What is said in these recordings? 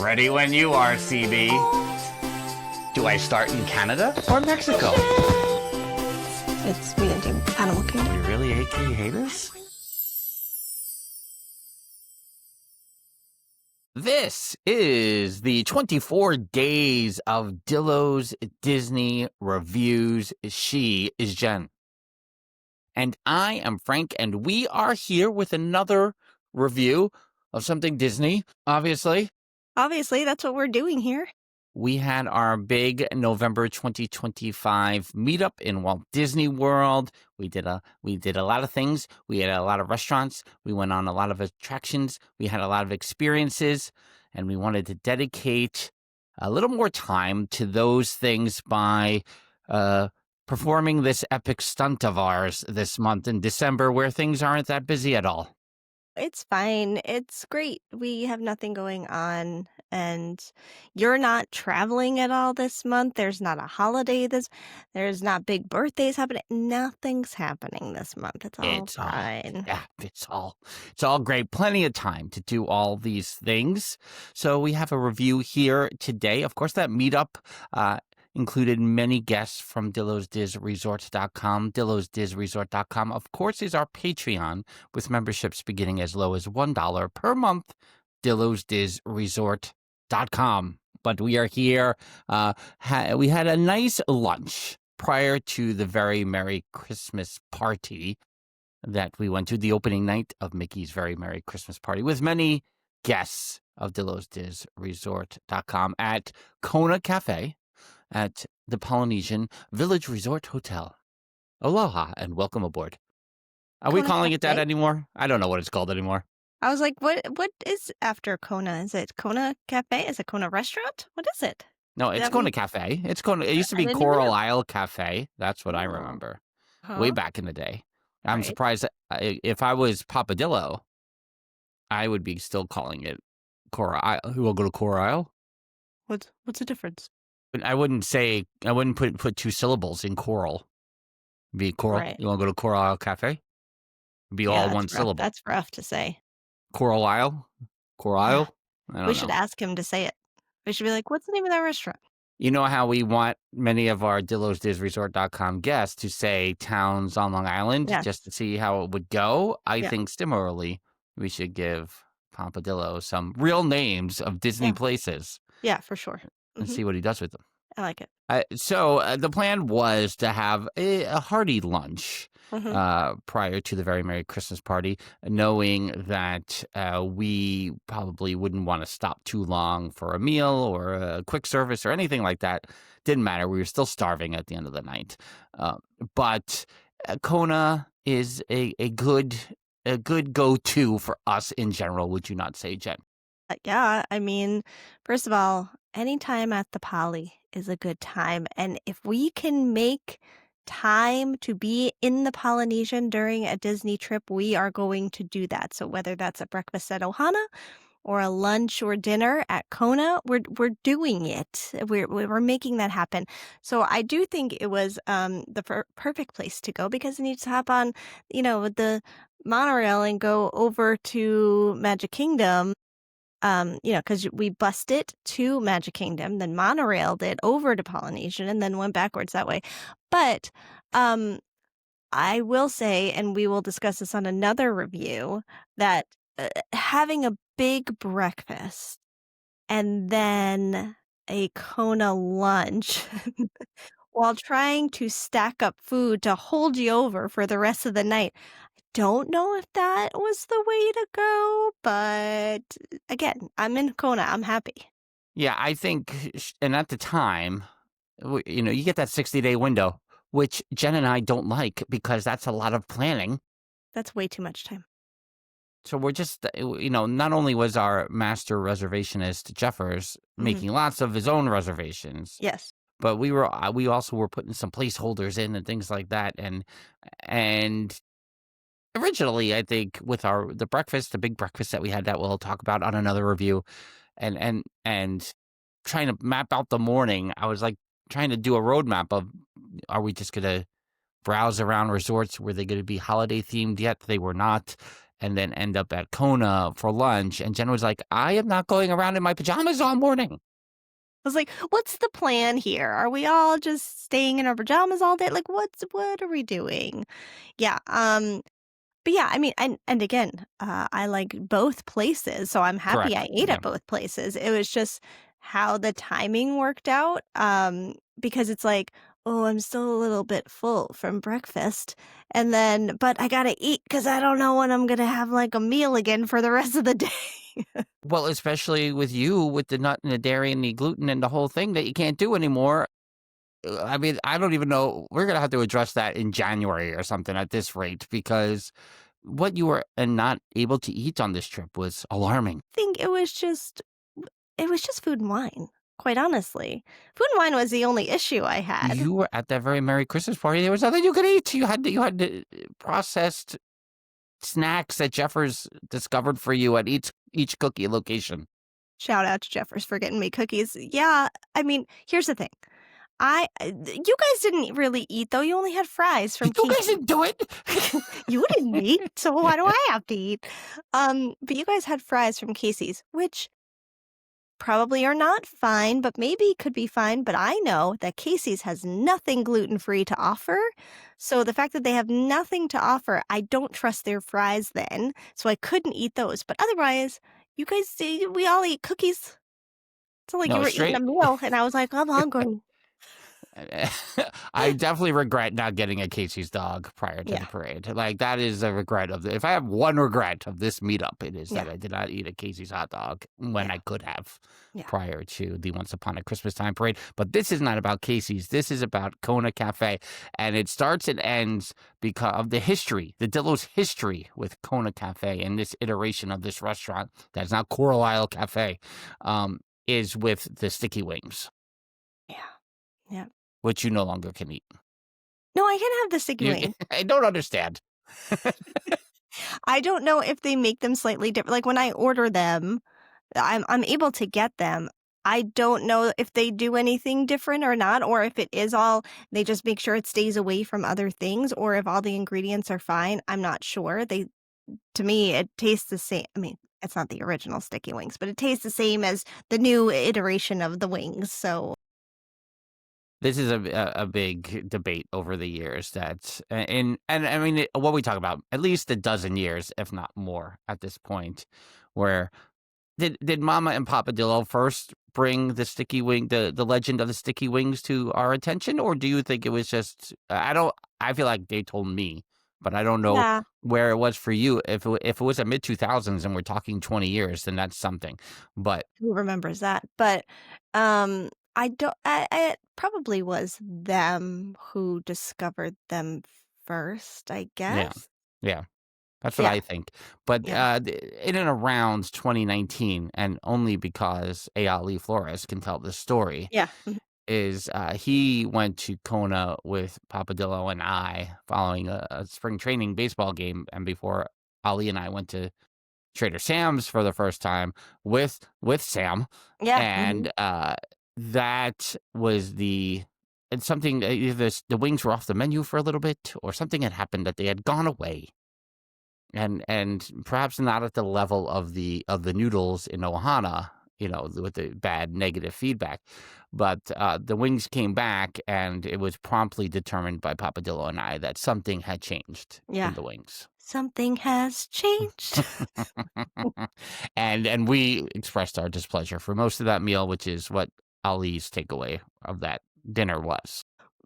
Ready when you are, CB. Do I start in Canada or Mexico? We didn't do Animal Kingdom. You really hate us? This is the 24 days of Dillo's Disney reviews. She is Jen. And I am Frank, and we are here with another review of something Disney, obviously. Obviously, that's what we're doing here. We had our big November 2025 meetup in Walt Disney World. We did a lot of things. We had a lot of restaurants. We went on a lot of attractions. We had a lot of experiences, and we wanted to dedicate a little more time to those things by performing this epic stunt of ours this month in December, where things aren't that busy at all. It's fine. It's great. We have nothing going on, and you're not traveling at all this month. There's not a holiday there's not big birthdays happening. Nothing's happening this month. It's all fine. It's all great. Plenty of time to do all these things. So we have a review here today. Of course, that meetup included many guests from DillosDizResort.com. DillosDizResort.com, of course, is our Patreon, with memberships beginning as low as $1 per month. DillosDizResort.com. But we are here. We had a nice lunch prior to the Very Merry Christmas Party that we went to, the opening night of Mickey's Very Merry Christmas Party, with many guests of DillosDizResort.com at Kona Cafe at the Polynesian Village Resort Hotel. Aloha and welcome aboard. Are we calling it that anymore? I don't know what it's called anymore. I was like, what is after Kona? Is it Kona Cafe? Is it Kona Restaurant? What is it? No, it's Kona Cafe. It's Kona. It used to be Coral Isle Cafe. That's what I remember. Way back in the day. I'm surprised if I was Papa Dillo, I would be still calling it Coral Isle. Who will go to Coral Isle? What's the difference? I wouldn't put two syllables in coral. Be coral. Right. You want to go to Coral Isle Cafe? Be all one syllable. That's rough to say. Coral Isle? Coral Isle? We should ask him to say it. We should be like, what's the name of that restaurant? You know how we want many of our DillosDizResort.com guests to say towns on Long Island just to see how it would go? I think similarly, we should give Papa Dillo some real names of Disney places. Yeah, for sure. And see what he does with them. I like it. So the plan was to have a hearty lunch prior to the Very Merry Christmas Party, knowing that we probably wouldn't want to stop too long for a meal or a quick service or anything like that. Didn't matter. We were still starving at the end of the night. But Kona is a good go-to for us in general, would you not say, Jen? Yeah, I mean, first of all, any time at the Poly is a good time. And if we can make time to be in the Polynesian during a Disney trip, we are going to do that. So whether that's a breakfast at Ohana or a lunch or dinner at Kona, we're doing it. We're making that happen. So I do think it was the perfect place to go, because you need to hop on, the monorail and go over to Magic Kingdom. Because we bussed it to Magic Kingdom, then monorailed it over to Polynesian, and then went backwards that way. But I will say, and we will discuss this on another review, that having a big breakfast and then a Kona lunch while trying to stack up food to hold you over for the rest of the night, don't know if that was the way to go, but again, I'm in Kona. I'm happy. Yeah, I think, and at the time, you get that 60-day window, which Jen and I don't like, because that's a lot of planning. That's way too much time. So we're just, not only was our master reservationist Jeffers making lots of his own reservations. Yes. But we also were putting some placeholders in and things like that, and originally, I think, with the big breakfast that we had that we'll talk about on another review, and trying to map out the morning, I was like trying to do a roadmap of, are we just going to browse around resorts? Were they going to be holiday themed yet? They were not. and then end up at Kona for lunch. And Jen was like, I am not going around in my pajamas all morning. I was like, what's the plan here? Are we all just staying in our pajamas all day? Like, what are we doing? Yeah. But yeah, I mean, and again, I like both places, so I'm happy Correct. I ate Yeah. at both places. It was just how the timing worked out, because it's like, oh, I'm still a little bit full from breakfast, and then, but I gotta eat because I don't know when I'm gonna have like a meal again for the rest of the day. Well, especially with you, with the nut and the dairy and the gluten and the whole thing that you can't do anymore. I mean, I don't even know. We're going to have to address that in January or something at this rate, because what you were not able to eat on this trip was alarming. I think it was just food and wine, quite honestly. Food and wine was the only issue I had. You were at that very Merry Christmas party. There was nothing you could eat. You had processed snacks that Jeffers discovered for you at each cookie location. Shout out to Jeffers for getting me cookies. Yeah, I mean, here's the thing. You guys didn't really eat though. You only had fries from You guys Casey's. didn't do it. You didn't eat, so why do I have to eat? But you guys had fries from Casey's, which probably are not fine, but maybe could be fine. But I know that Casey's has nothing gluten-free to offer. So the fact that they have nothing to offer, I don't trust their fries then. So I couldn't eat those. But otherwise, you guys, we all eat cookies. It's like you No, were eating a straight. meal, and I was like, I'm hungry. I definitely regret not getting a Casey's dog prior to Yeah. the parade. Like, that is a regret of if I have one regret of this meetup, it is that Yeah. I did not eat a Casey's hot dog when Yeah. I could have Yeah. prior to the Once Upon a Christmas Time parade. But this is not about Casey's. This is about Kona Cafe. And it starts and ends because of the history, the Dillos history with Kona Cafe and this iteration of this restaurant that is now Coral Isle Cafe, is with the sticky wings, Yeah. Yeah. which you no longer can eat. No, I can have the sticky wing. I don't understand. I don't know if they make them slightly different. Like when I order them, I'm able to get them. I don't know if they do anything different or not, or if it is all they just make sure it stays away from other things, or if all the ingredients are fine. I'm not sure. To me, it tastes the same. I mean, it's not the original sticky wings, but it tastes the same as the new iteration of the wings. So This is a big debate over the years that, and I mean, what we talk about, at least a dozen years, if not more at this point, where did Mama and Papa Dillo first bring the sticky wing, the legend of the sticky wings to our attention? Or do you think it was just, I feel like they told me, but I don't know yeah, where it was for you. If it was a mid 2000s and we're talking 20 years, then that's something. But who remembers that? But I don't. It probably was them who discovered them first. I yeah, guess. yeah. That's what Yeah. I think. But Yeah. in and around 2019, and only because Ali Flores can tell this story, Yeah. Mhm. is he went to Kona with Papadillo and I following a spring training baseball game, and before Ali and I went to Trader Sam's for the first time with Sam, Yeah. Mhm. and that was and something. Either the wings were off the menu for a little bit, or something had happened that they had gone away. And perhaps not at the level of the noodles in Ohana, with the bad negative feedback, but the wings came back, and it was promptly determined by Papadillo and I that something had changed Yeah. in the wings. Something has changed. And we expressed our displeasure for most of that meal, which is what Ali's takeaway of that dinner was.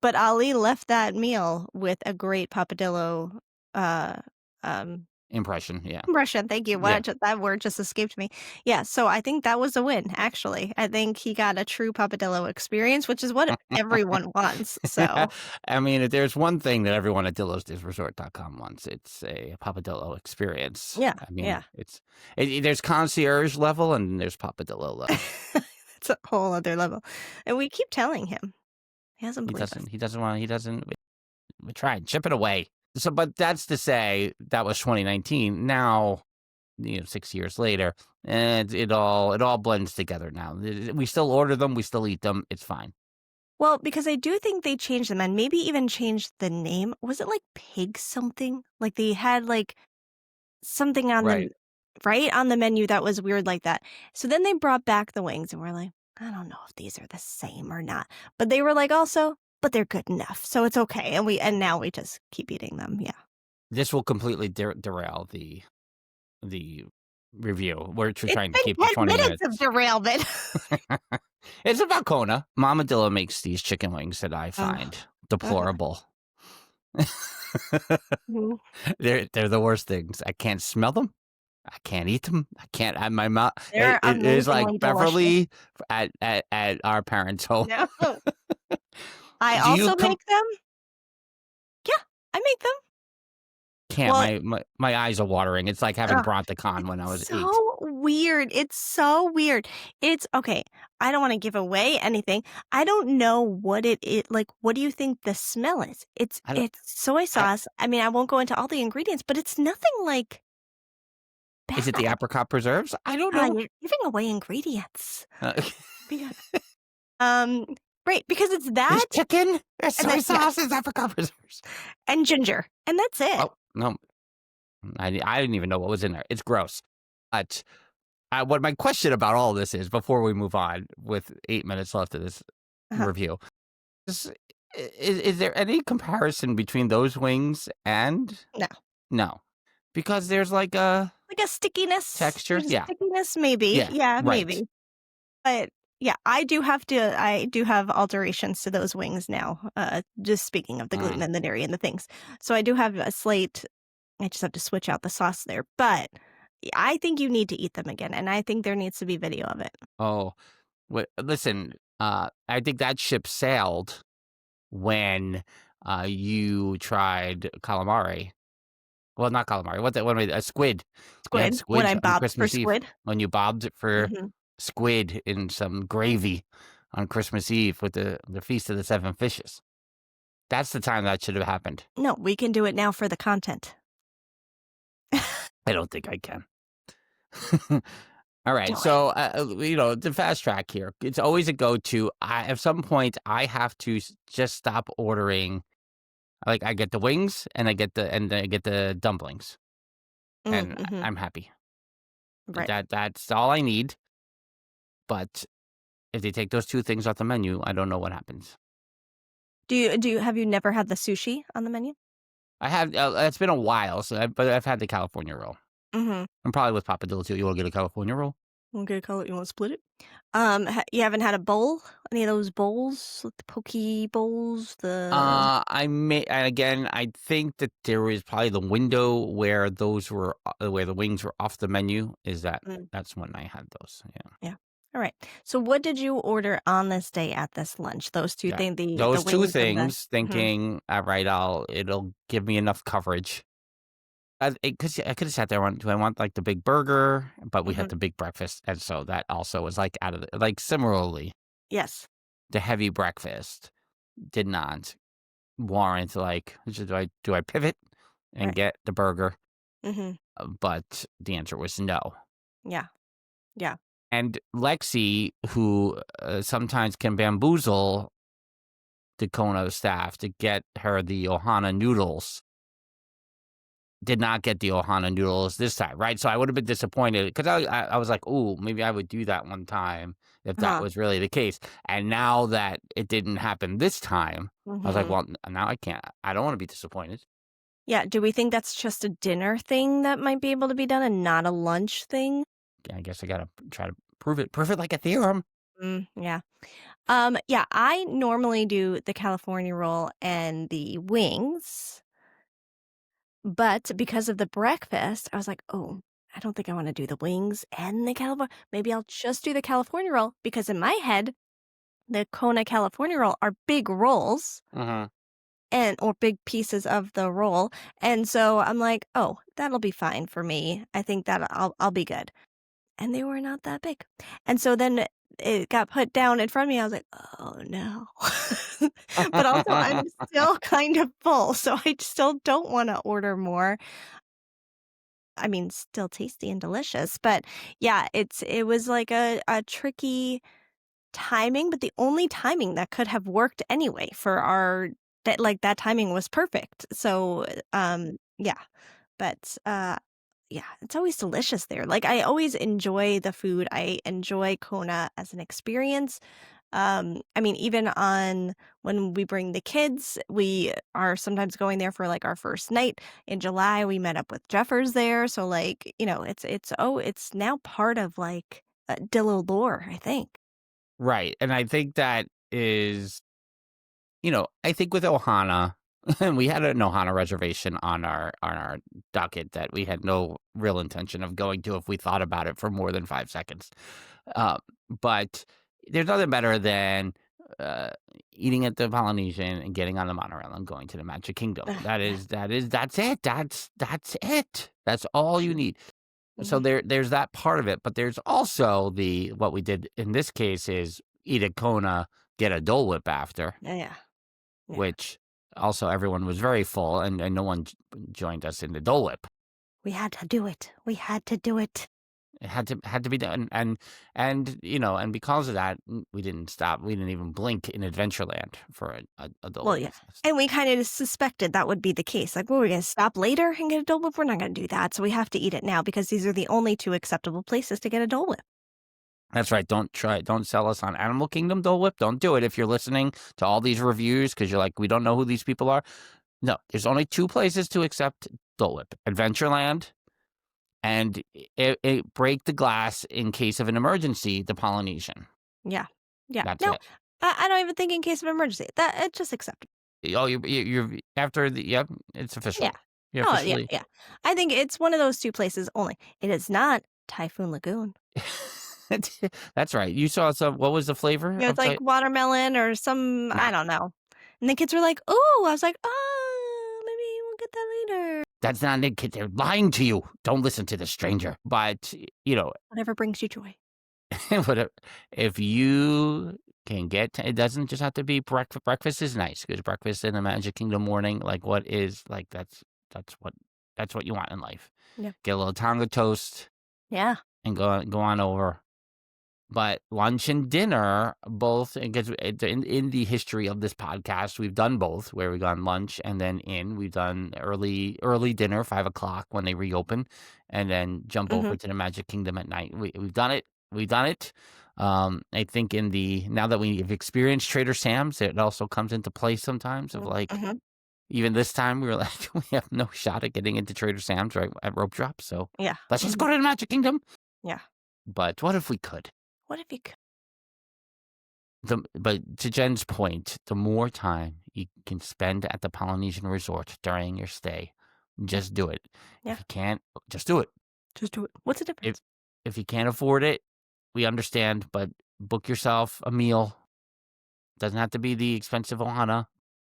But Ali left that meal with a great Papadillo uh um Impression, yeah. impression. Thank you. Yeah. That word just escaped me. Yeah, so I think that was a win, actually. I think he got a true Papadillo experience, which is what everyone wants. So I mean, if there's one thing that everyone at DillosDisResort.com wants, it's a Papadillo experience. yeah, I mean, yeah. there's concierge level and there's Papadillo level. It's a whole other level. And we keep telling him. He doesn't believe us. He doesn't want, we tried, chip it away. So, but that's to say that was 2019. Now, 6 years later, and it all blends together now. We still order them, we still eat them. It's fine. Well, because I do think they changed them and maybe even changed the name. Was it like Pig something? Like they had like something on the Right. right on the menu that was weird like that. So then they brought back the wings, and we're like, I don't know if these are the same or not. But they were like also, but they're good enough, so it's okay. And now we just keep eating them. Yeah. This will completely derail the review. We're It's trying to been keep to 10 20 minutes of minutes. derailment. It's about Kona. Mama Dillo makes these chicken wings that I Oh, find uh-huh. deplorable. Mhm. They're the worst things. I can't smell them. I can't eat them. I can't have my mouth. They're It is like amazingly delicious. Beverly at our parents' home. No. I Do you also make them. Yeah, I make them. can't. Well, My eyes are watering. It's like having ugh, Bronticon it's when I was 8. so weird. It's so weird. It's okay. I don't wanna give away anything. I don't know what like, what do you think the smell is? I don't It's soy I sauce. I mean, I won't go into all the ingredients, but it's nothing, like, Is it the bad. apricot preserves? I don't Ah, know. you're giving away ingredients. Uh, Yeah. Um, right, because it's there's that chicken, there's and soy then sauce, yes, there's apricot preserves. and ginger, and that's it. Oh, no. I didn't even know what was in there. It's gross. But what my question about all this is, before we move on with 8 minutes left of this Uh-huh. review, is is there any comparison between those wings and No. no? Because there's like a Like a stickiness? texture. There's a Yeah. stickiness, maybe. Yeah. Yeah, Right. maybe. But, yeah, I do have alterations to those wings now, just speaking of the gluten Mm. and the dairy and the things. So I do have a slate. I just have to switch out the sauce there, but I think you need to eat them again, and I think there needs to be video of it. Oh, listen, I think that ship sailed when you tried calamari. Well, not calamari. What am I? A squid. You had Squid, when squid I on bobbed for Christmas Eve squid. when you bobbed it for Mhm. squid in some gravy on Christmas Eve with the Feast of the Seven Fishes. That's the time that should have happened. No, we can do it now for the content. I don't think I can. All Do right, it. so the fast track here. It's always a go-to. At some point, I have to just stop ordering. Like I get the wings and I get the dumplings, and Mhm. I'm happy. Right. That's all I need. But if they take those 2 things off the menu, I don't know what happens. Have you never had the sushi on the menu? I have it's been a while, but I've had the California roll. Mhm. I'm probably with Papa Dillo too. You wanna get a California roll? Okay, call it. You wanna split it? You haven't had a bowl? Any of those bowls? Like the poke bowls? The I may and again, I think that there was probably the window where those were where the wings were off the menu, mm, that's when I had those, yeah. yeah. Alright. So what did you order on this day at this lunch? Those 2 Yeah. things, the Those 2 wings and the things, mhm, thinking, "Alright, it'll give me enough coverage." 'Cause I coulda sat there and went, "Do I want, like, the big burger?" But we had mhm. the big breakfast, and so that also was, like, out of the like, similarly, Yes. the heavy breakfast did not warrant, like, do I pivot and Right. get the burger? Mhm. But the answer was no. Yeah. Yeah. And Lexi, who, sometimes can bamboozle the Kona staff to get her the Ohana noodles, did not get the Ohana noodles this time, right? So I would have been disappointed because I was like, "Ooh, maybe I would do that one time if that Uh-huh. was really the case." And now that it didn't happen this time, I was like, Mhm. "Well, now I can't. I don't wanna be disappointed." Yeah, do we think that's just a dinner thing that might be able to be done and not a lunch thing? I guess I gotta try to prove it like a theorem. Yeah. Yeah, I normally do the California roll and the wings, but because of the breakfast, I was like, "Oh, I don't think I wanna do the wings and the California. Maybe I'll just do the California roll," because in my head, the Kona California roll are big rolls Mhm. and or big pieces of the roll, and so I'm like, "Oh, that'll be fine for me. I think that I'll be good." And they were not that big. And so then it got put down in front of me. I was like, "Oh, no." But also, I'm still kind of full, so I still don't wanna order more. I mean, still tasty and delicious, but yeah, it was like a tricky timing, but the only timing that could have worked anyway for our that timing was perfect. So, yeah, but, Yeah, it's always delicious there. Like, I always enjoy the food. I enjoy Kona as an experience. I mean, even on when we bring the kids, we are sometimes going there for like our first night. In July, we met up with Jeffers there. So like, it's now part of like Dillo lore, I think. Right, and I think that is, I think with Ohana, we had an Ohana reservation on our docket that we had no real intention of going to if we thought about it for more than 5 seconds. Uh, but there's nothing better than, uh, eating at the Polynesian and getting on the monorail and going to the Magic Kingdom. Yeah. That's it. That's it. That's all you need. So Hmm. there's that part of it, but there's also what we did in this case is eat at Kona, get a Dole Whip after, Yeah. Yeah. Yeah. which also everyone was very full and no one joined us in the Dole Whip. We had to do it. We had to do it. It had to be done, and because of that, we didn't stop. We didn't even blink in Adventureland for a Dole Well, Whip yeah. request. And we kind of suspected that would be the case. Like, well, we're going to stop later and get a Dole Whip. We're not going to do that. So we have to eat it now because these are the only two acceptable places to get a Dole Whip. That's right. Don't sell us on Animal Kingdom Dole Whip. Don't do it if you're listening to all these reviews because you're like, we don't know who these people are. No, there's only 2 places to accept Dole Whip: Adventureland and break the glass in case of an emergency, the Polynesian. Yeah. Yeah. That's No, it. I don't even think in case of emergency. That it's just acceptable. Oh, you're after the yep, it's official. Yeah. You're Oh, yeah, officially yeah. I think it's one of those 2 places only. It is not Typhoon Lagoon. That's right. You saw some what was the flavor It's of like type? watermelon or some No, I don't know. And the kids were like, "Ooh." I was like, "Oh, maybe we'll get that later." that's not it, kid. They're lying to you. Don't listen to the stranger. But, Whatever brings you joy. but if you can get it doesn't just have to be breakfast. Breakfast is nice because breakfast in the Magic Kingdom morning, like what is like that's what that's what you want in life. Yeah. Get a little Tonga toast Yeah. and go on over. But lunch and dinner, both because in the history of this podcast, we've done both, where we've gone lunch and then we've done early dinner, 5 o'clock when they reopen, and then jump over Mhm. to the Magic Kingdom at night. We've done it. We've done it. I think now that we've experienced Trader Sam's, it also comes into play sometimes of like, Mhm. even this time we were like, we have no shot at getting into Trader Sam's right at rope drop. So Yeah. let's just go Mhm. to the Magic Kingdom. Yeah. But what if we could? What if you could? But to Jen's point, the more time you can spend at the Polynesian resort during your stay, Yeah. just do it. Yeah. If you can't, just do it. Just do it. What's the If difference? if you can't afford it, we understand, but book yourself a meal. Doesn't have to be the expensive Ohana,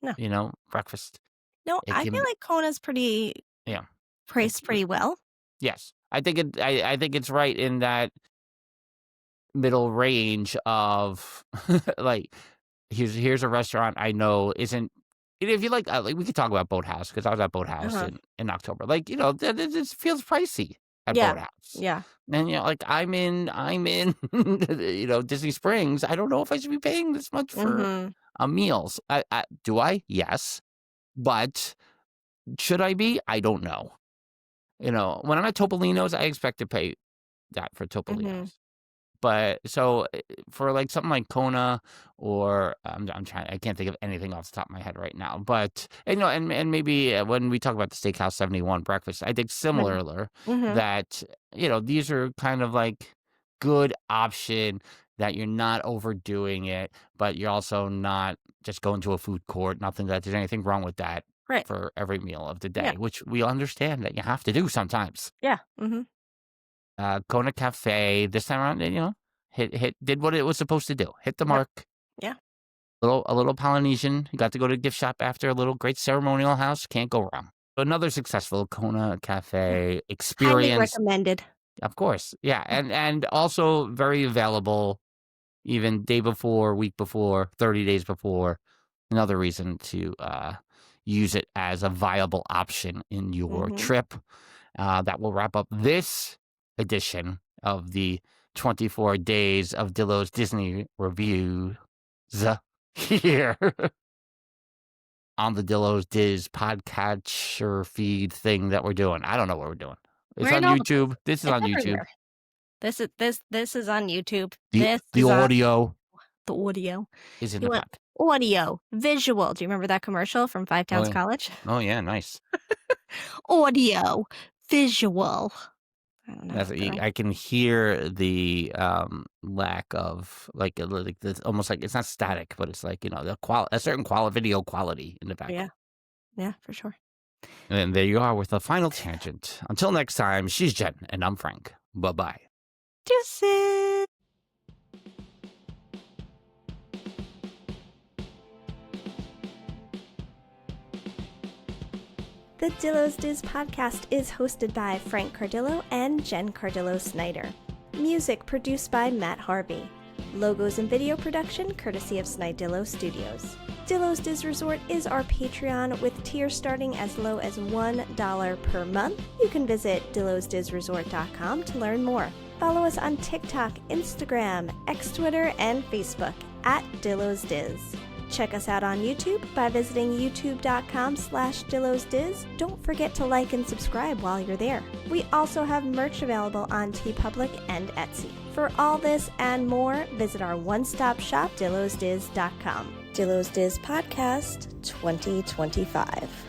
No. breakfast. No, It I can feel be, like Kona's pretty yeah. It, priced pretty well. yes, I think it's right in that middle range of like here's a restaurant I know isn't if you like we could talk about Boathouse because I was at Boathouse Uh-huh. in October. Like, this feels pricey at Yeah. Boathouse. Yeah. And like I'm in Disney Springs. I don't know if I should be paying this much for Mhm. meals. Do I? Yes. But should I be? I don't know. When I'm at Topolino's, I expect to pay that for Mhm. Topolino's. But so, for, like, something like Kona or I can't think of anything off the top of my head right now, but and maybe, when we talk about the Steakhouse 71 breakfast, I think Right. similar Mhm. that, these are kind of like good option that you're not overdoing it, but you're also not just going to a food court, nothing that there's anything wrong with that Right. for every meal of the Yeah. day, which we understand that you have to do sometimes. Yeah. Mhm. Kona Cafe this time around, did what it was supposed to do. Hit the Yep. mark. Yeah. A little Polynesian. You got to go to the gift shop after a little great ceremonial house. Can't go wrong. Another successful Kona Yeah. Cafe Highly experience, recommended. of course. Yeah, Yeah. and also very available, even day before, week before, 30 days before. Another reason to use it as a viable option in your Mhm. trip. That will wrap up this edition of the 24 Days of Dillo's Disney Reviews here on the Dillo's Diz podcatcher feed thing that we're doing. I don't know what we're doing. It's We're in on all the YouTube. This is It's on YouTube. everywhere. This is on YouTube. The This the is on audio the audio. is in You the want back. audio, visual. Do you remember that commercial from Five Oh Towns yeah. College? Oh yeah, nice. Audio, visual. I don't know. That's I can hear the lack of like the, almost like it's not static, but it's like the a certain video quality in the background. Yeah, for sure. And there you are with the final tangent. Until next time, she's Jen and I'm Frank. Bye-bye. Deuces. The Dillos Diz podcast is hosted by Frank Cardillo and Jen Cardillo Snyder. Music produced by Matt Harvey. Logos and video production courtesy of Snidillo Studios. Dillos Diz Resort is our Patreon with tiers starting as low as $1 per month. You can visit dillosdizresort.com to learn more. Follow us on TikTok, Instagram, X Twitter, and Facebook at Dillos Diz. Check us out on YouTube by visiting youtube.com/DillosDiz. Don't forget to like and subscribe while you're there. We also have merch available on TeePublic and Etsy. For all this and more, visit our one-stop shop, dillosdiz.com. Dillos Diz Podcast 2025.